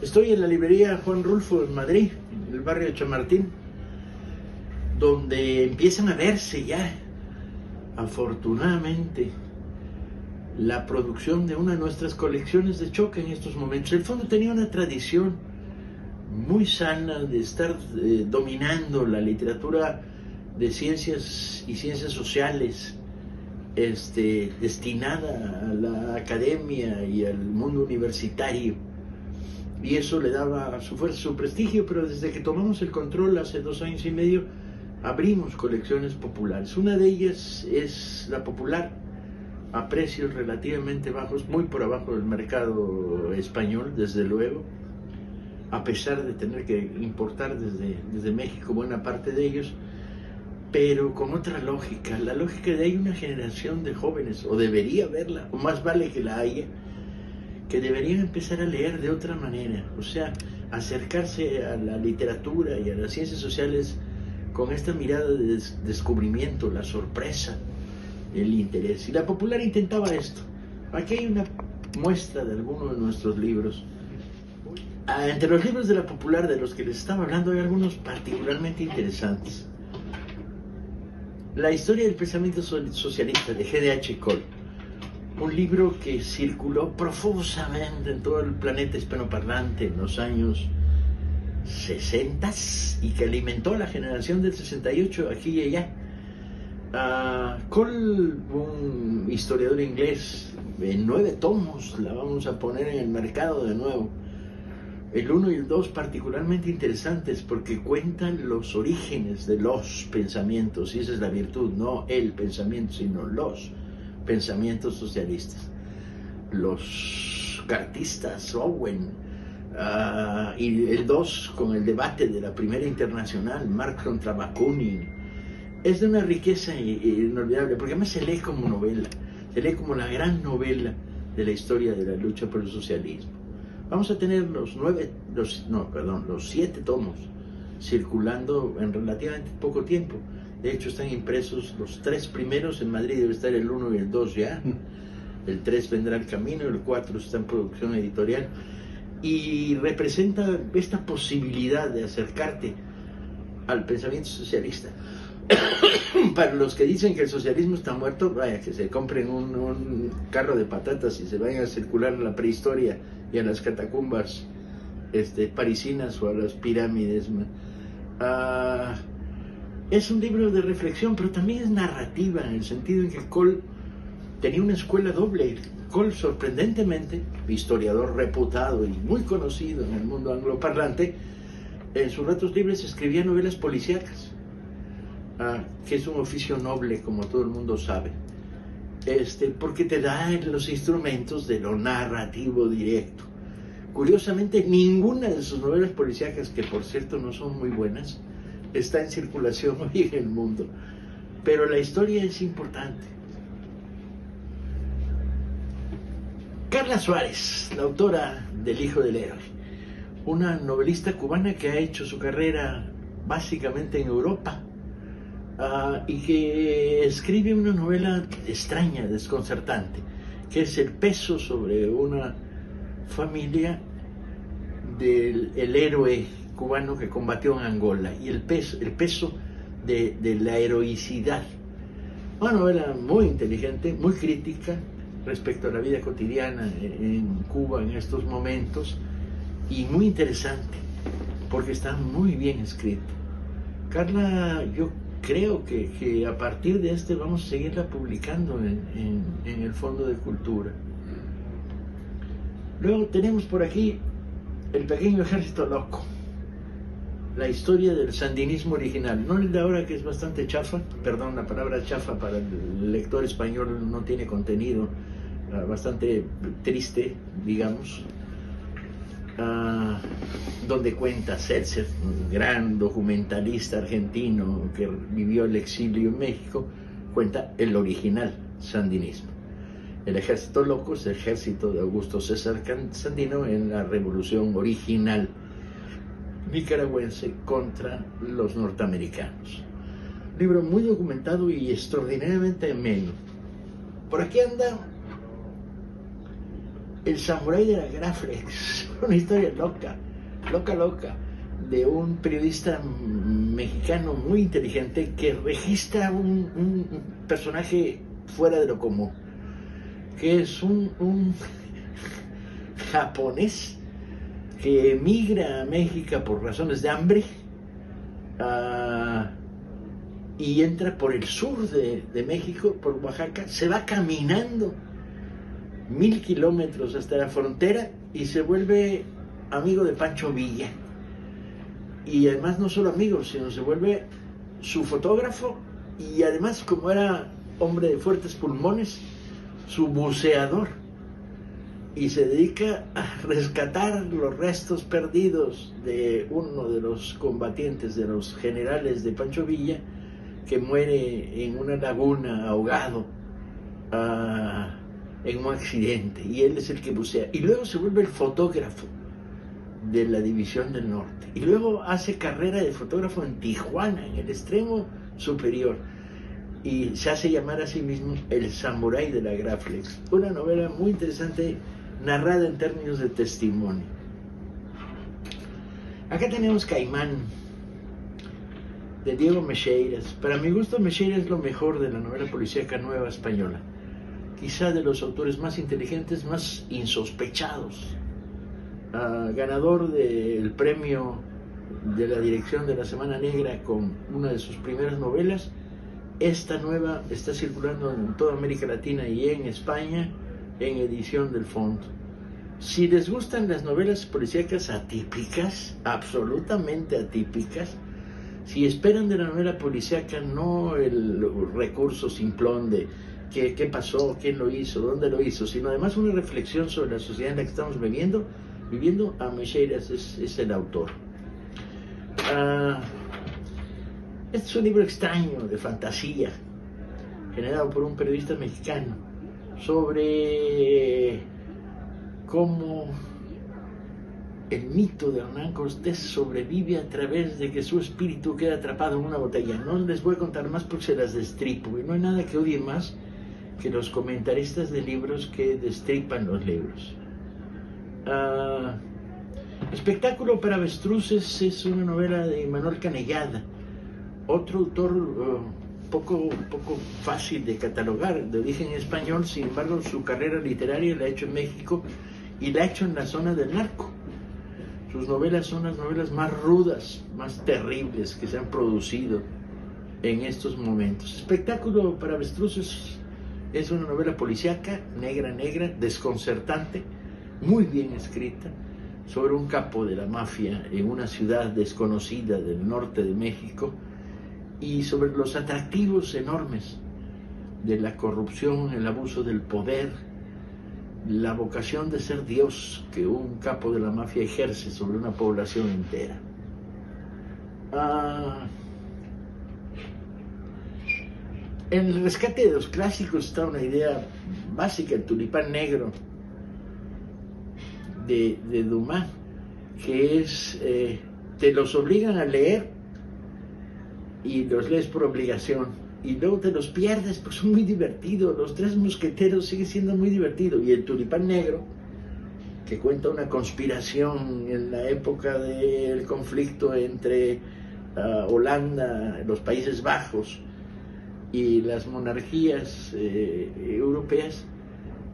Estoy en la librería Juan Rulfo en Madrid, en el barrio de Chamartín, donde empiezan a verse ya, afortunadamente, la producción de una de nuestras colecciones de choque en estos momentos. El fondo tenía una tradición muy sana de estar dominando la literatura de ciencias y ciencias sociales, destinada a la academia y al mundo universitario, y eso le daba su fuerza, su prestigio. Pero desde que tomamos el control hace 2 años y medio, abrimos colecciones populares. Una de ellas es la popular, a precios relativamente bajos, muy por abajo del mercado español, desde luego, a pesar de tener que importar desde México buena parte de ellos, pero con otra lógica, la lógica de hay una generación de jóvenes, o debería haberla, o más vale que la haya, que deberían empezar a leer de otra manera, o sea, acercarse a la literatura y a las ciencias sociales con esta mirada de descubrimiento, la sorpresa, el interés. Y la popular intentaba esto. Aquí hay una muestra de algunos de nuestros libros. Entre los libros de la popular de los que les estaba hablando hay algunos particularmente interesantes. La historia del pensamiento socialista de G.D.H. Cole, un libro que circuló profusamente en todo el planeta hispanoparlante en los años 60 y que alimentó a la generación del 68 aquí y allá. Cole, un historiador inglés, en 9 tomos, la vamos a poner en el mercado de nuevo. El 1 y el 2 particularmente interesantes porque cuentan los orígenes de los pensamientos, y esa es la virtud, no el pensamiento, sino los pensamientos socialistas. Los cartistas, Owen, y el 2 con el debate de la Primera Internacional, Marx contra Bakunin. Es de una riqueza inolvidable, porque además se lee como novela, se lee como la gran novela de la historia de la lucha por el socialismo. Vamos a tener los 7 tomos circulando en relativamente poco tiempo. De hecho, están impresos los 3 primeros. En Madrid debe estar el 1 y el 2 ya. El 3 vendrá al camino, el 4 está en producción editorial. Y representa esta posibilidad de acercarte al pensamiento socialista. Para los que dicen que el socialismo está muerto, vaya, que se compren un carro de patatas y se vayan a circular a la prehistoria y a las catacumbas parisinas o a las pirámides. Es un libro de reflexión, pero también es narrativa, en el sentido en que Cole tenía una escuela doble. Cole, sorprendentemente, historiador reputado y muy conocido en el mundo angloparlante, en sus ratos libres escribía novelas policíacas, que es un oficio noble, como todo el mundo sabe, porque te da los instrumentos de lo narrativo directo. Curiosamente, ninguna de sus novelas policíacas, que por cierto no son muy buenas, está en circulación hoy en el mundo, pero la historia es importante. Carla Suárez, la autora del Hijo del Héroe, una novelista cubana que ha hecho su carrera básicamente en Europa, y que escribe una novela extraña, desconcertante, que es el peso sobre una familia del héroe cubano que combatió en Angola, y el peso de la heroicidad. Una novela muy inteligente, muy crítica respecto a la vida cotidiana en Cuba en estos momentos, y muy interesante porque está muy bien escrito. Carla, yo creo que a partir de vamos a seguirla publicando en el Fondo de Cultura. Luego tenemos por aquí El Pequeño Ejército Loco, la historia del sandinismo original, no el de ahora, que es bastante chafa, perdón, la palabra chafa para el lector español no tiene contenido, bastante triste, digamos, donde cuenta Setzer, un gran documentalista argentino que vivió el exilio en México, cuenta el original sandinismo. El Ejército Loco es el ejército de Augusto César Sandino en la revolución original nicaragüense contra los norteamericanos. Libro muy documentado y extraordinariamente ameno. Por aquí anda El samurái de la Graflex, una historia loca, de un periodista mexicano muy inteligente que registra un personaje fuera de lo común, que es un japonés que emigra a México por razones de hambre y entra por el sur de México, por Oaxaca, se va caminando 1000 kilómetros hasta la frontera y se vuelve amigo de Pancho Villa. Y además no solo amigo, sino se vuelve su fotógrafo y además, como era hombre de fuertes pulmones, su buceador. Y se dedica a rescatar los restos perdidos de uno de los combatientes, de los generales de Pancho Villa, que muere en una laguna ahogado en un accidente, y él es el que bucea. Y luego se vuelve el fotógrafo de la División del Norte. Y luego hace carrera de fotógrafo en Tijuana, en el extremo superior. Y se hace llamar a sí mismo el samurái de la Graflex. Una novela muy interesante, narrada en términos de testimonio. Acá tenemos Caimán, de Diego Meixeiras. Para mi gusto, Meixeiras es lo mejor de la novela policíaca nueva española. Quizá de los autores más inteligentes, más insospechados. Ganador del premio de la dirección de la Semana Negra con una de sus primeras novelas. Esta nueva está circulando en toda América Latina y en España en edición del Fondo. Si les gustan las novelas policíacas atípicas, absolutamente atípicas, si esperan de la novela policíaca no el recurso simplón de qué pasó, quién lo hizo, dónde lo hizo, sino además una reflexión sobre la sociedad en la que estamos viviendo, a Meixeiras es el autor. Este es un libro extraño, de fantasía, generado por un periodista mexicano, sobre cómo el mito de Hernán Cortés sobrevive a través de que su espíritu queda atrapado en una botella. No les voy a contar más porque se las destripo, y no hay nada que odie más que los comentaristas de libros que destripan los libros. Espectáculo para avestruces es una novela de Manuel Canellada, otro autor poco fácil de catalogar, de origen español. Sin embargo, su carrera literaria la ha hecho en México y la ha hecho en la zona del narco. Sus novelas son las novelas más rudas, más terribles que se han producido en estos momentos. Espectáculo para avestruces es una novela policíaca, negra, desconcertante, muy bien escrita, sobre un capo de la mafia en una ciudad desconocida del norte de México, y sobre los atractivos enormes de la corrupción, el abuso del poder, la vocación de ser Dios que un capo de la mafia ejerce sobre una población entera. En el rescate de los clásicos está una idea básica, el tulipán negro de Dumas, que es, te los obligan a leer y los lees por obligación, y luego te los pierdes, pues son muy divertidos. Los Tres Mosqueteros sigue siendo muy divertido, y el tulipán negro, que cuenta una conspiración en la época del conflicto entre Holanda, los Países Bajos y las monarquías europeas.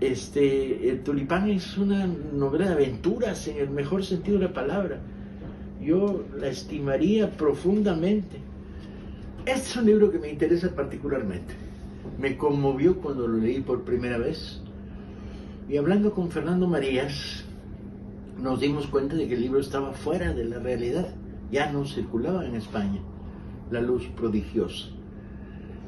El tulipán es una novela de aventuras en el mejor sentido de la palabra. Yo la estimaría profundamente. Este es un libro que me interesa particularmente. Me conmovió cuando lo leí por primera vez, y hablando con Fernando Marías nos dimos cuenta de que el libro estaba fuera de la realidad. Ya no circulaba en España La luz prodigiosa,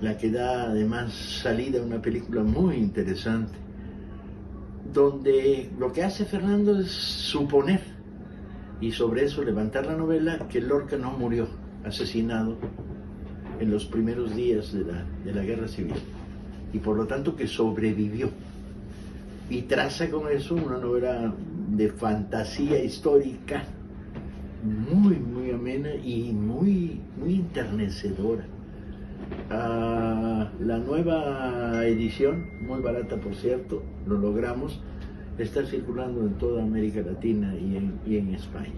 la que da además salida a una película muy interesante, donde lo que hace Fernando es suponer, y sobre eso levantar la novela, que Lorca no murió asesinado en los primeros días de la Guerra Civil, y por lo tanto que sobrevivió, y traza con eso una novela de fantasía histórica muy amena y muy enternecedora. La nueva edición, muy barata por cierto, lo logramos, está circulando en toda América Latina y en España.